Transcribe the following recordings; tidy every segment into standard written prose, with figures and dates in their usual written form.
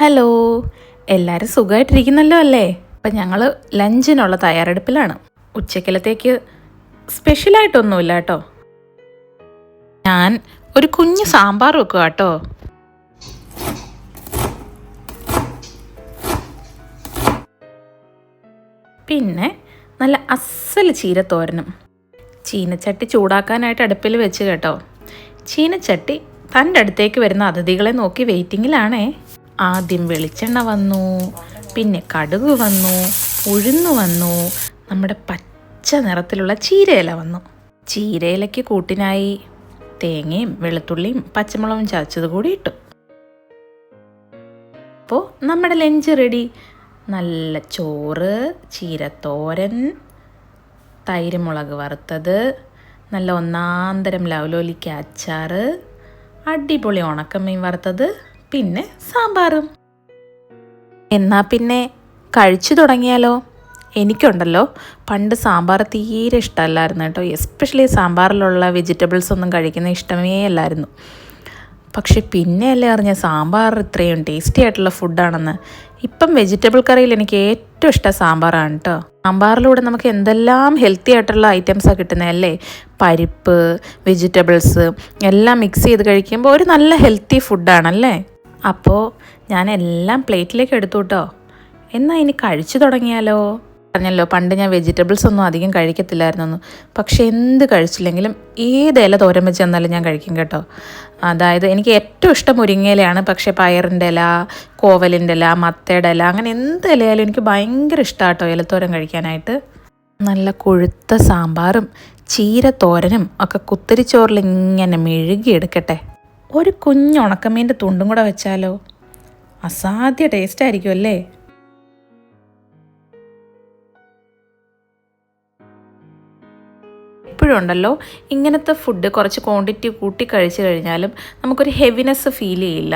Hello, എല്ലാവരും സുഖമായിട്ടിരിക്കുന്നല്ലോ അല്ലേ? അപ്പം ഞങ്ങൾ ലഞ്ചിനുള്ള തയ്യാറെടുപ്പിലാണ്. ഉച്ചക്കലത്തേക്ക് സ്പെഷ്യലായിട്ടൊന്നുമില്ല കേട്ടോ. ഞാൻ ഒരു കുഞ്ഞ് സാമ്പാർ വെക്കുക കേട്ടോ. പിന്നെ നല്ല അസൽ ചീരത്തോരനും. ചീനച്ചട്ടി ചൂടാക്കാനായിട്ട് അടുപ്പിൽ വെച്ച് കേട്ടോ. ചീനച്ചട്ടി തൻ്റെ അടുത്തേക്ക് വരുന്ന അതിഥികളെ നോക്കി വെയിറ്റിങ്ങിലാണേ. ആദ്യം വെളിച്ചെണ്ണ വന്നു, പിന്നെ കടുക് വന്നു, ഉഴുന്ന് വന്നു, നമ്മുടെ പച്ച നിറത്തിലുള്ള ചീരയില വന്നു. ചീരയിലയ്ക്ക് കൂട്ടിനായി തേങ്ങയും വെളുത്തുള്ളിയും പച്ചമുളകും ചതച്ചത് കൂടി ഇട്ടു. അപ്പോൾ നമ്മുടെ ലഞ്ച് റെഡി. നല്ല ചോറ്, ചീരത്തോരൻ, തൈര് മുളക് വറുത്തത്, നല്ല ഒന്നാന്തരം ലവലോലിക്ക അച്ചാർ, അടിപൊളി ഉണക്കമീൻ വറുത്തത്, പിന്നെ സാമ്പാറും. എന്നാൽ പിന്നെ കഴിച്ചു തുടങ്ങിയാലോ? എനിക്കുണ്ടല്ലോ പണ്ട് സാമ്പാർ തീരെ ഇഷ്ടമല്ലായിരുന്നു കേട്ടോ. എസ്പെഷ്യലി സാമ്പാറിലുള്ള വെജിറ്റബിൾസ് ഒന്നും കഴിക്കുന്ന ഇഷ്ടമേ അല്ലായിരുന്നു. പക്ഷെ പിന്നെയല്ലേ അറിഞ്ഞ സാമ്പാർ ഇത്രയും ടേസ്റ്റി ആയിട്ടുള്ള ഫുഡാണെന്ന്. ഇപ്പം വെജിറ്റബിൾ കറിയിൽ എനിക്ക് ഏറ്റവും ഇഷ്ടം സാമ്പാറാണ് കേട്ടോ. സാമ്പാറിലൂടെ നമുക്ക് എന്തെല്ലാം ഹെൽത്തി ആയിട്ടുള്ള ഐറ്റംസാണ് കിട്ടുന്നതല്ലേ. പരിപ്പ്, വെജിറ്റബിൾസ് എല്ലാം മിക്സ് ചെയ്ത് കഴിക്കുമ്പോൾ ഒരു നല്ല ഹെൽത്തി ഫുഡാണല്ലേ. അപ്പോൾ ഞാൻ എല്ലാം പ്ലേറ്റിലേക്ക് എടുത്തു കേട്ടോ. എന്നാൽ ഇനി കഴിച്ചു തുടങ്ങിയാലോ? പറഞ്ഞല്ലോ പണ്ട് ഞാൻ വെജിറ്റബിൾസ് ഒന്നും അധികം കഴിക്കത്തില്ലായിരുന്നു. പക്ഷേ എന്ത് കഴിച്ചില്ലെങ്കിലും ഏത് ഇല തോരൻ വെച്ച് തന്നാലും ഞാൻ കഴിക്കും കേട്ടോ. അതായത് എനിക്ക് ഏറ്റവും ഇഷ്ടം മുരിങ്ങയിലയാണ്. പക്ഷേ പയറിൻ്റെ ഇല, കോവലിൻ്റെ ഇല, മത്തയുടെ ഇല, അങ്ങനെ എന്ത് ഇലയാലും എനിക്ക് ഭയങ്കര ഇഷ്ടമാണ് കേട്ടോ ഇലത്തോരൻ കഴിക്കാനായിട്ട്. നല്ല കൊഴുത്ത സാമ്പാറും ചീരത്തോരനും ഒക്കെ കുത്തരിച്ചോറിൽ ഇങ്ങനെ മെഴുകിയെടുക്കട്ടെ. ഒരു കുഞ്ഞ് ഉണക്കമീൻ്റെ തുണ്ടും കൂടെ വെച്ചാലോ? അസാധ്യ ടേസ്റ്റ് ആയിരിക്കും അല്ലേ. എപ്പോഴും ഉണ്ടല്ലോ ഇങ്ങനത്തെ ഫുഡ് കുറച്ച് ക്വാണ്ടിറ്റി കൂട്ടി കഴിച്ചു കഴിഞ്ഞാലും നമുക്കൊരു ഹെവിനെസ് ഫീൽ ചെയ്യില്ല.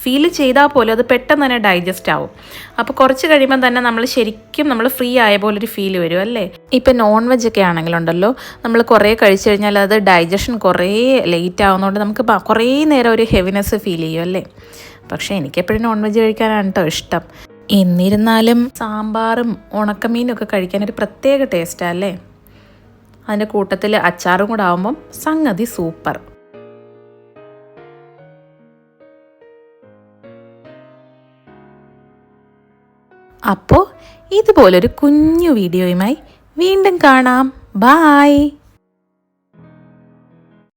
ഫീൽ ചെയ്താൽ പോലും അത് പെട്ടെന്ന് തന്നെ ഡൈജസ്റ്റ് ആവും. അപ്പോൾ കുറച്ച് കഴിയുമ്പോൾ തന്നെ നമ്മൾ ഫ്രീ ആയ പോലൊരു ഫീൽ വരും അല്ലേ. ഇപ്പം നോൺ വെജ് ഒക്കെ ആണെങ്കിലുണ്ടല്ലോ നമ്മൾ കുറേ കഴിച്ചു കഴിഞ്ഞാൽ അത് ഡൈജഷൻ കുറേ ലേറ്റ് ആവുന്നതുകൊണ്ട് നമുക്ക് കുറേ നേരം ഒരു ഹെവിനെസ് ഫീൽ ചെയ്യും അല്ലേ. പക്ഷേ എനിക്കെപ്പോഴും നോൺ വെജ് കഴിക്കാനാണ് കേട്ടോ ഇഷ്ടം. എന്നിരുന്നാലും സാമ്പാറും ഉണക്കമീനും ഒക്കെ കഴിക്കാനൊരു പ്രത്യേക ടേസ്റ്റാണ് അല്ലേ. അതിൻ്റെ കൂട്ടത്തിൽ അച്ചാറും കൂടെ ആകുമ്പം സംഗതി സൂപ്പർ. അപ്പോൾ ഇതുപോലൊരു കുഞ്ഞു വീഡിയോയുമായി വീണ്ടും കാണാം. ബായ്.